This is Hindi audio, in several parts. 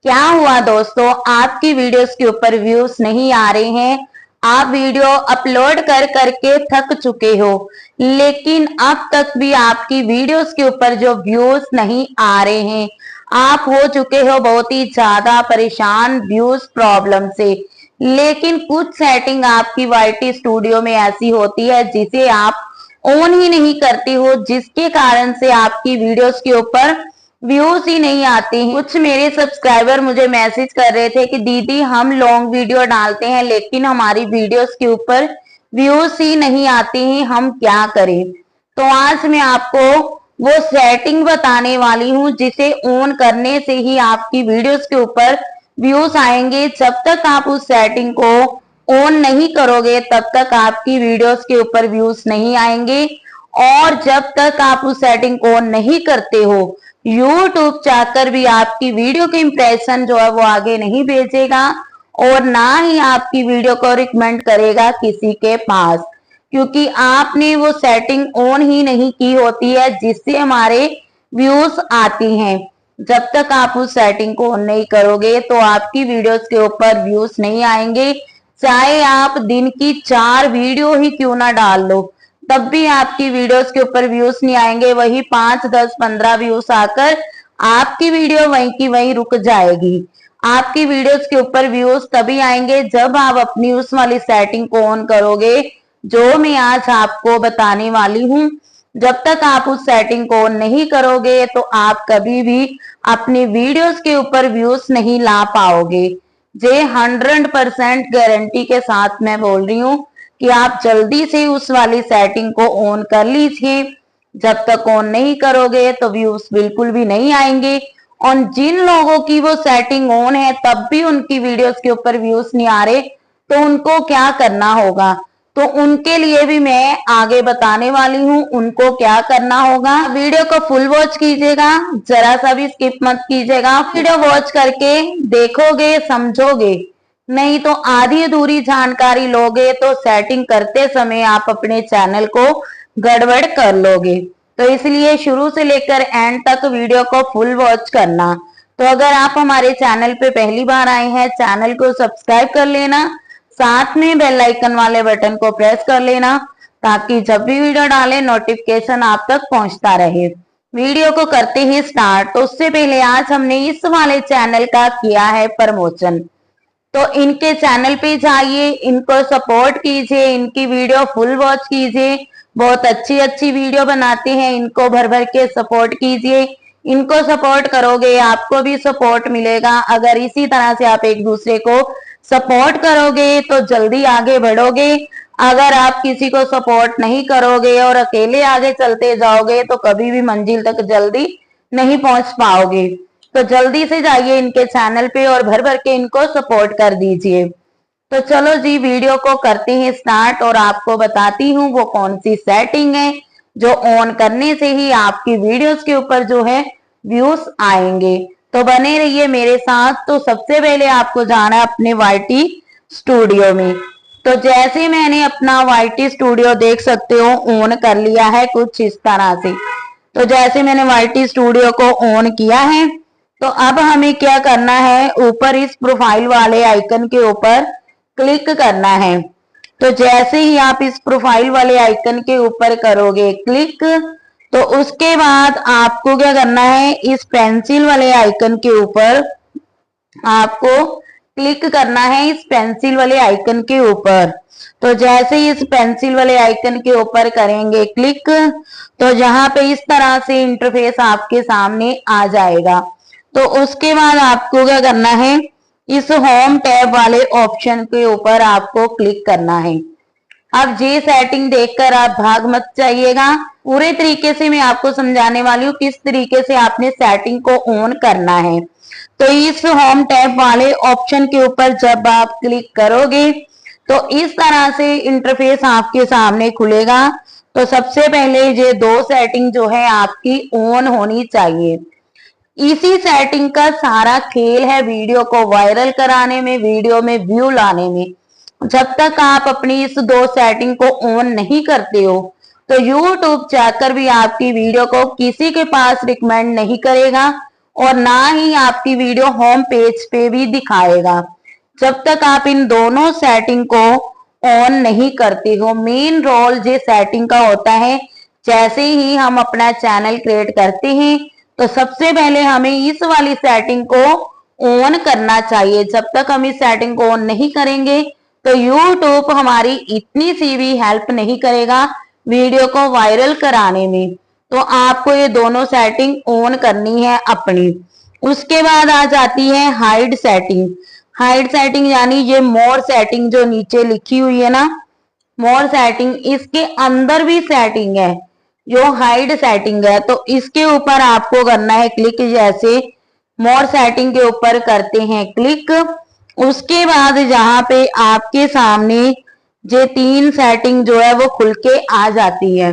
क्या हुआ दोस्तों, आपकी वीडियोस के ऊपर व्यूज नहीं आ रहे हैं। आप वीडियो अपलोड कर करके थक चुके हो, लेकिन अब तक भी आपकी वीडियोस के ऊपर जो व्यूज नहीं आ रहे हैं। आप हो चुके हो बहुत ही ज्यादा परेशान व्यूज प्रॉब्लम से। लेकिन कुछ सेटिंग आपकी वाईटी स्टूडियो में ऐसी होती है जिसे आप ऑन ही नहीं करते हो, जिसके कारण से आपकी वीडियोस के ऊपर व्यूज ही नहीं आते हैं। कुछ मेरे सब्सक्राइबर मुझे मैसेज कर रहे थे कि दीदी हम लॉन्ग वीडियो डालते हैं लेकिन हमारी वीडियोस के ऊपर व्यूज ही नहीं आते हैं, हम क्या करें। तो आज मैं आपको वो सेटिंग बताने वाली हूँ जिसे ऑन करने से ही आपकी वीडियोस के ऊपर व्यूज आएंगे। जब तक आप उस सेटिंग को ऑन नहीं करोगे तब तक आपकी वीडियोस के ऊपर व्यूज नहीं आएंगे, और जब तक आप उस सेटिंग को ऑन नहीं करते हो यूट्यूब चाहकर भी आपकी वीडियो के इंप्रेशन जो है वो आगे नहीं भेजेगा, और ना ही आपकी वीडियो को रिकमेंड करेगा किसी के पास, क्योंकि आपने वो सेटिंग ऑन ही नहीं की होती है जिससे हमारे व्यूज आती हैं। जब तक आप उस सेटिंग को ऑन नहीं करोगे तो आपकी वीडियोस के ऊपर व्यूज नहीं आएंगे। चाहे आप दिन की 4 वीडियो ही क्यों ना डाल लो, तब भी आपकी वीडियोस के ऊपर व्यूज नहीं आएंगे। वही 5, 10, 15 व्यूज आकर आपकी वीडियो वहीं की वहीं रुक जाएगी। आपकी वीडियोस के ऊपर व्यूज तभी आएंगे जब आप अपनी उस वाली सेटिंग को ऑन करोगे जो मैं आज आपको बताने वाली हूँ। जब तक आप उस सेटिंग को ऑन नहीं करोगे तो आप कभी भी अपनी वीडियोस के ऊपर व्यूज नहीं ला पाओगे। जे 100% गारंटी के साथ मैं बोल रही हूँ कि आप जल्दी से उस वाली सेटिंग को ऑन कर लीजिए। जब तक ऑन नहीं करोगे तो व्यूज बिल्कुल भी नहीं आएंगे। और जिन लोगों की वो सेटिंग ऑन है तब भी उनकी वीडियोस के ऊपर व्यूज नहीं आ रहे, तो उनको क्या करना होगा, तो उनके लिए भी मैं आगे बताने वाली हूँ उनको क्या करना होगा। वीडियो को फुल वॉच कीजिएगा, जरा सा भी स्किप मत कीजिएगा। वीडियो वॉच करके देखोगे समझोगे, नहीं तो आधी अधूरी जानकारी लोगे तो सेटिंग करते समय आप अपने चैनल को गड़बड़ कर लोगे। तो इसलिए शुरू से लेकर एंड तक वीडियो को फुल वॉच करना। तो अगर आप हमारे चैनल पे पहली बार आए हैं, चैनल को सब्सक्राइब कर लेना, साथ में बेल आइकन वाले बटन को प्रेस कर लेना ताकि जब भी वीडियो डालें नोटिफिकेशन आप तक पहुंचता रहे। वीडियो को करते ही स्टार्ट। तो उससे पहले आज हमने इस वाले चैनल का किया है प्रमोशन, तो इनके चैनल पे जाइए, इनको सपोर्ट कीजिए, इनकी वीडियो फुल वॉच कीजिए। बहुत अच्छी अच्छी वीडियो बनाते हैं, इनको भर भर के सपोर्ट कीजिए। इनको सपोर्ट करोगे आपको भी सपोर्ट मिलेगा। अगर इसी तरह से आप एक दूसरे को सपोर्ट करोगे तो जल्दी आगे बढ़ोगे। अगर आप किसी को सपोर्ट नहीं करोगे और अकेले आगे चलते जाओगे तो कभी भी मंजिल तक जल्दी नहीं पहुंच पाओगे। तो जल्दी से जाइए इनके चैनल पे और भर भर के इनको सपोर्ट कर दीजिए। तो चलो जी, वीडियो को करते हैं स्टार्ट और आपको बताती हूँ वो कौन सी सेटिंग है जो ऑन करने से ही आपकी वीडियोस के ऊपर जो है व्यूज आएंगे। तो बने रहिए मेरे साथ। तो सबसे पहले आपको जाना है अपने वाईटी स्टूडियो में। तो जैसे मैंने अपना वाईटी स्टूडियो देख सकते हो ऑन कर लिया है कुछ इस तरह से। तो जैसे मैंने वाईटी स्टूडियो को ऑन किया है तो अब हमें क्या करना है, ऊपर इस प्रोफाइल वाले आइकन के ऊपर क्लिक करना है। तो जैसे ही आप इस प्रोफाइल वाले आइकन के ऊपर करोगे क्लिक, तो उसके बाद आपको क्या करना है, इस पेंसिल वाले आइकन के ऊपर आपको क्लिक करना है, इस पेंसिल वाले आइकन के ऊपर। तो जैसे ही इस पेंसिल वाले आइकन के ऊपर करेंगे क्लिक, तो यहाँ पे इस तरह से इंटरफेस आपके सामने आ जाएगा। तो उसके बाद आपको क्या करना है, इस होम टैब वाले ऑप्शन के ऊपर आपको क्लिक करना है। अब ये सेटिंग देखकर आप भाग मत जाइएगा, पूरे तरीके से मैं आपको समझाने वाली हूँ किस तरीके से आपने सेटिंग को ऑन करना है। तो इस होम टैब वाले ऑप्शन के ऊपर जब आप क्लिक करोगे तो इस तरह से इंटरफेस आपके सामने खुलेगा। तो सबसे पहले ये 2 सेटिंग जो है आपकी ऑन होनी चाहिए। इसी सेटिंग का सारा खेल है वीडियो को वायरल कराने में, वीडियो में व्यू लाने में। जब तक आप अपनी इस 2 सेटिंग को ऑन नहीं करते हो तो YouTube चाहकर भी आपकी वीडियो को किसी के पास रिकमेंड नहीं करेगा और ना ही आपकी वीडियो होम पेज पे भी दिखाएगा जब तक आप इन दोनों सेटिंग को ऑन नहीं करते हो। मेन रोल जो सेटिंग का होता है, जैसे ही हम अपना चैनल क्रिएट करते हैं तो सबसे पहले हमें इस वाली सेटिंग को ऑन करना चाहिए। जब तक हम इस सेटिंग को ऑन नहीं करेंगे तो YouTube हमारी इतनी सी भी हेल्प नहीं करेगा वीडियो को वायरल कराने में। तो आपको ये दोनों सेटिंग ऑन करनी है अपनी। उसके बाद आ जाती है हाइड सेटिंग। हाइड सेटिंग यानी ये मोर सेटिंग जो नीचे लिखी हुई है ना, मोर सेटिंग, इसके अंदर भी सेटिंग है जो हाइड सेटिंग है। तो इसके ऊपर आपको करना है क्लिक। जैसे मोर सेटिंग के ऊपर करते हैं क्लिक, उसके बाद जहां पे आपके सामने ये 3 सेटिंग जो है वो खुल के आ जाती है।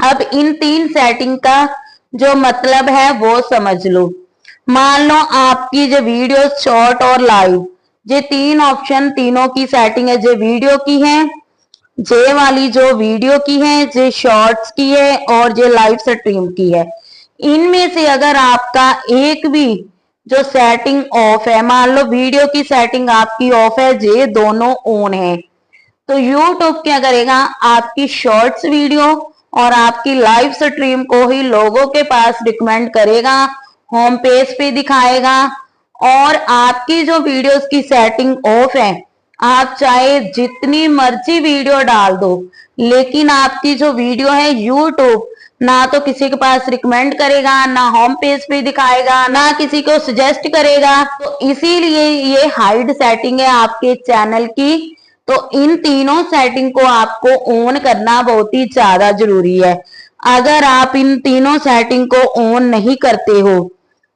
अब इन 3 सेटिंग का जो मतलब है वो समझ लो। मान लो आपकी जो वीडियो शॉर्ट और लाइव, ये 3 ऑप्शन, तीनों की सेटिंग है। जो वीडियो की है, जे वाली जो वीडियो की है, जे शॉर्ट्स की है और जे लाइव स्ट्रीम की है। इनमें से अगर आपका एक भी जो सेटिंग ऑफ है, मान लो वीडियो की सेटिंग आपकी ऑफ है, जे दोनों ऑन है, तो YouTube क्या करेगा, आपकी शॉर्ट्स वीडियो और आपकी लाइव स्ट्रीम को ही लोगों के पास रिकमेंड करेगा, होम पेज पे दिखाएगा। और आपकी जो वीडियोस की सेटिंग ऑफ है, आप चाहे जितनी मर्जी वीडियो डाल दो, लेकिन आपकी जो वीडियो है YouTube ना तो किसी के पास रिकमेंड करेगा, ना होम पेज पे दिखाएगा, ना किसी को सजेस्ट करेगा। तो इसीलिए ये हाइड सेटिंग है आपके चैनल की। तो इन तीनों सेटिंग को आपको ऑन करना बहुत ही ज्यादा जरूरी है। अगर आप इन तीनों सेटिंग को ऑन नहीं करते हो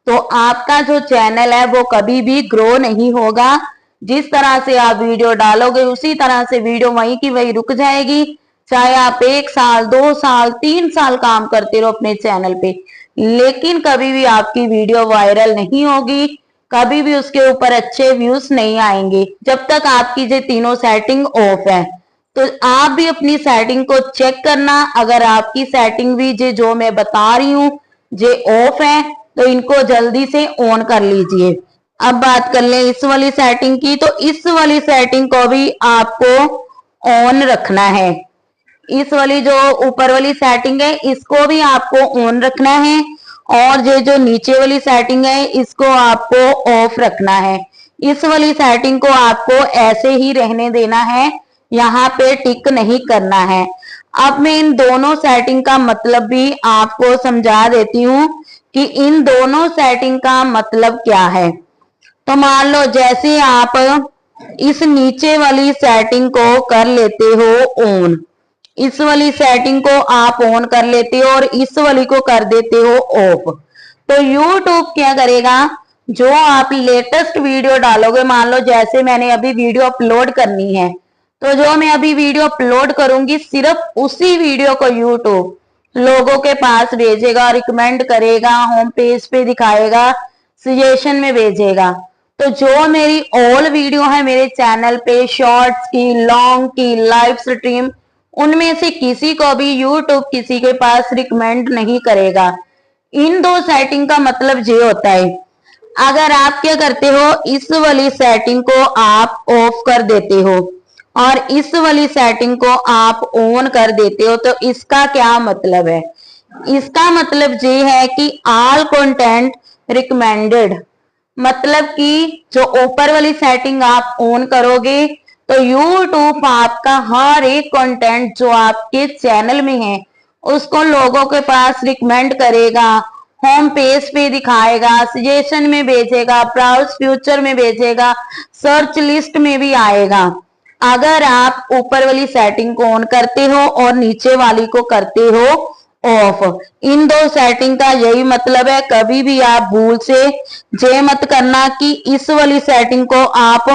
तो आपका जो चैनल है वो कभी भी ग्रो नहीं होगा। जिस तरह से आप वीडियो डालोगे उसी तरह से वीडियो वहीं की वहीं रुक जाएगी। चाहे आप 1 साल, 2 साल, 3 साल काम करते रहो अपने चैनल पे, लेकिन कभी भी आपकी वीडियो वायरल नहीं होगी, कभी भी उसके ऊपर अच्छे व्यूज नहीं आएंगे जब तक आपकी ये तीनों सेटिंग ऑफ है। तो आप भी अपनी सेटिंग को चेक करना। अगर आपकी सेटिंग भी जो मैं बता रही हूँ जे ऑफ है तो इनको जल्दी से ऑन कर लीजिए। अब बात कर लें इस वाली सेटिंग की, तो इस वाली सेटिंग को भी आपको ऑन रखना है। इस वाली जो ऊपर वाली सेटिंग है इसको भी आपको ऑन रखना है, और ये जो नीचे वाली सेटिंग है इसको आपको ऑफ रखना है। इस वाली सेटिंग को आपको ऐसे ही रहने देना है, यहाँ पे टिक नहीं करना है। अब मैं इन दोनों सेटिंग का मतलब भी आपको समझा देती हूँ कि इन दोनों सेटिंग का मतलब क्या है। तो मान लो जैसे आप इस नीचे वाली सेटिंग को कर लेते हो ऑन, इस वाली सेटिंग को आप ऑन कर लेते हो और इस वाली को कर देते हो ऑफ, तो YouTube क्या करेगा, जो आप लेटेस्ट वीडियो डालोगे, मान लो जैसे मैंने अभी वीडियो अपलोड करनी है, तो जो मैं अभी वीडियो अपलोड करूंगी सिर्फ उसी वीडियो को YouTube लोगों के पास भेजेगा, रिकमेंड करेगा, होम पेज पे दिखाएगा, सजेशन में भेजेगा। तो जो मेरी ऑल वीडियो है मेरे चैनल पे, शॉर्ट्स की, लॉन्ग की, लाइव स्ट्रीम, उनमें से किसी को भी YouTube किसी के पास रिकमेंड नहीं करेगा। इन दो सेटिंग का मतलब ये होता है। अगर आप क्या करते हो, इस वाली सेटिंग को आप ऑफ कर देते हो और इस वाली सेटिंग को आप ऑन कर देते हो, तो इसका क्या मतलब है? इसका मतलब ये है कि ऑल कंटेंट रिकमेंडेड, मतलब कि जो ऊपर वाली सेटिंग आप ऑन करोगे तो YouTube आपका हर एक कंटेंट जो आपके चैनल में है उसको लोगों के पास रिकमेंड करेगा, होम पेज पे दिखाएगा, सजेशन में भेजेगा, ब्राउज फ्यूचर में भेजेगा, सर्च लिस्ट में भी आएगा। अगर आप ऊपर वाली सेटिंग को ऑन करते हो और नीचे वाली को करते हो ऑफ, इन दो सेटिंग का यही मतलब है। कभी भी आप भूल से ये मत करना कि इस वाली सेटिंग को आप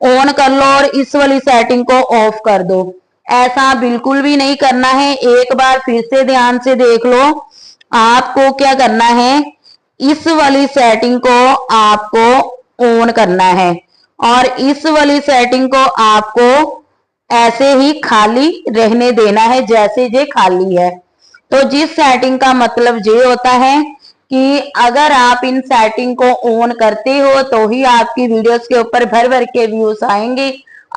ऑन कर लो और इस वाली सेटिंग को ऑफ कर दो, ऐसा बिल्कुल भी नहीं करना है। एक बार फिर से ध्यान से देख लो, आपको क्या करना है, इस वाली सेटिंग को आपको ऑन करना है और इस वाली सेटिंग को आपको ऐसे ही खाली रहने देना है जैसे ये खाली है। तो जिस सेटिंग का मतलब ये होता है कि अगर आप इन सेटिंग को ऑन करते हो तो ही आपकी वीडियोस के ऊपर भर भर के व्यूज आएंगे,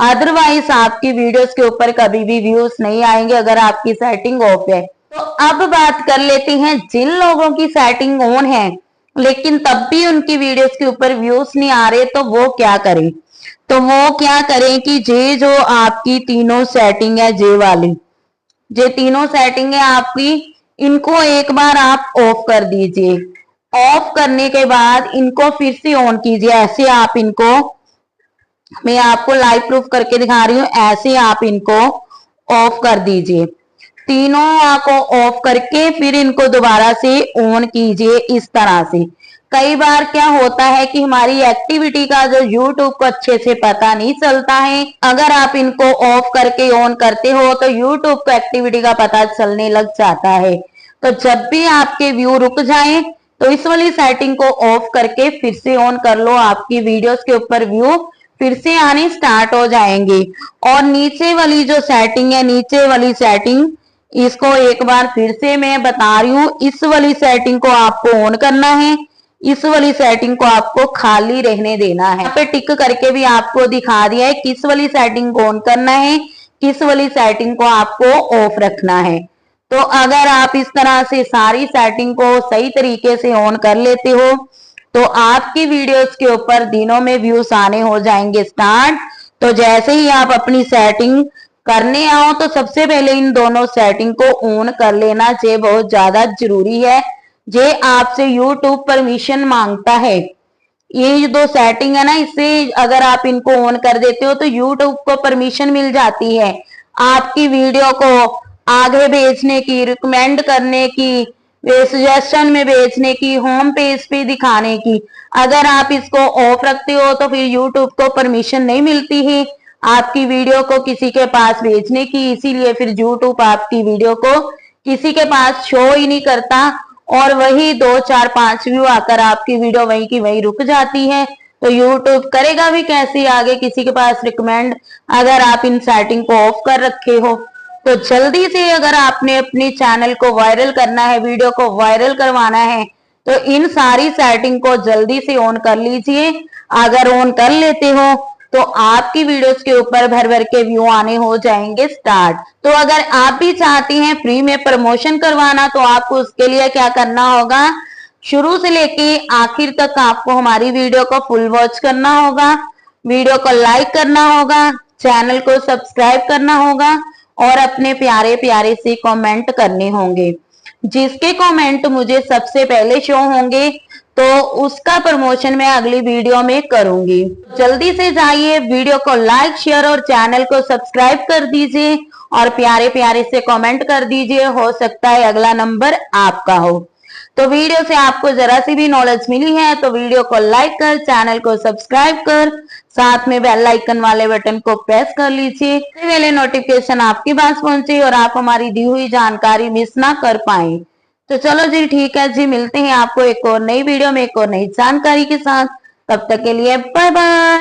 अदरवाइज आपकी वीडियोस के ऊपर कभी भी व्यूज नहीं आएंगे अगर आपकी सेटिंग ऑफ है। तो अब बात कर लेते हैं जिन लोगों की सेटिंग ऑन है लेकिन तब भी उनकी वीडियोस के ऊपर व्यूज नहीं आ रहे, तो वो क्या करें? तो वो क्या करें कि जे जो आपकी तीनों सेटिंग है, जे वाली जे तीनों सेटिंग है आपकी, इनको एक बार आप ऑफ कर दीजिए। ऑफ करने के बाद इनको फिर से ऑन कीजिए। ऐसे आप इनको, मैं आपको लाइव प्रूफ करके दिखा रही हूँ, ऐसे आप इनको ऑफ कर दीजिए। तीनों को ऑफ करके फिर इनको दोबारा से ऑन कीजिए इस तरह से। कई बार क्या होता है कि हमारी एक्टिविटी का जो YouTube को अच्छे से पता नहीं चलता है। अगर आप इनको ऑफ करके ऑन करते हो तो YouTube को एक्टिविटी का पता चलने लग जाता है। तो जब भी आपके व्यू रुक जाए तो इस वाली सेटिंग को ऑफ करके फिर से ऑन कर लो, आपकी वीडियोस के ऊपर व्यू फिर से आने स्टार्ट हो जाएंगे। और नीचे वाली जो सेटिंग है, नीचे वाली सेटिंग, इसको एक बार फिर से मैं बता रही हूँ, इस वाली सेटिंग को आपको ऑन करना है, इस वाली सेटिंग को आपको खाली रहने देना है। यहाँ पे टिक करके भी आपको दिखा दिया है किस वाली सेटिंग को ऑन करना है, किस वाली सेटिंग को आपको ऑफ रखना है। तो अगर आप इस तरह से सारी सेटिंग को सही तरीके से ऑन कर लेते हो तो आपकी वीडियोस के ऊपर दिनों में व्यूज आने हो जाएंगे स्टार्ट। तो जैसे ही आप अपनी सेटिंग करने आओ तो सबसे पहले इन दोनों सेटिंग को ऑन कर लेना, ये बहुत ज्यादा जरूरी है। ये आपसे YouTube परमिशन मांगता है। ये दो सेटिंग है ना, इससे अगर आप इनको ऑन कर देते हो तो YouTube को परमिशन मिल जाती है आपकी वीडियो को आगे भेजने की, रिकमेंड करने की, सजेशन में भेजने की, होम पेज पे दिखाने की। अगर आप इसको ऑफ रखते हो तो फिर YouTube को परमिशन नहीं मिलती है आपकी वीडियो को किसी के पास भेजने की, इसीलिए फिर YouTube आपकी वीडियो को किसी के पास शो ही नहीं करता और वही 2, 4, 5 व्यू आकर आपकी वीडियो वहीं की वहीं रुक जाती है। तो YouTube करेगा भी कैसे आगे किसी के पास रिकमेंड अगर आप इन सेटिंग को ऑफ कर रखे हो। तो जल्दी से अगर आपने अपने चैनल को वायरल करना है, वीडियो को वायरल करवाना है, तो इन सारी सेटिंग को जल्दी से ऑन कर लीजिए। अगर ऑन कर लेते हो तो आपकी वीडियोस के ऊपर भर भर के व्यू आने हो जाएंगे स्टार्ट। तो अगर आप भी चाहती हैं फ्री में प्रमोशन करवाना तो आपको उसके लिए क्या करना होगा, शुरू से लेके आखिर तक आपको हमारी वीडियो को फुल वॉच करना होगा, वीडियो को लाइक करना होगा, चैनल को सब्सक्राइब करना होगा और अपने प्यारे प्यारे से कमेंट करने होंगे। जिसके कमेंट मुझे सबसे पहले शो होंगे तो उसका प्रमोशन मैं अगली वीडियो में करूंगी। जल्दी से जाइए, वीडियो को लाइक, शेयर और चैनल को सब्सक्राइब कर दीजिए और प्यारे प्यारे से कमेंट कर दीजिए, हो सकता है अगला नंबर आपका हो। तो वीडियो से आपको जरा सी भी नॉलेज मिली है तो वीडियो को लाइक कर, चैनल को सब्सक्राइब कर, साथ में बेल आइकन वाले बटन को प्रेस कर लीजिए, पहले नोटिफिकेशन आपके पास पहुंचे और आप हमारी दी हुई जानकारी मिस ना कर पाए। तो चलो जी, ठीक है जी, मिलते हैं आपको एक और नई वीडियो में एक और नई जानकारी के साथ। तब तक के लिए बाय बाय।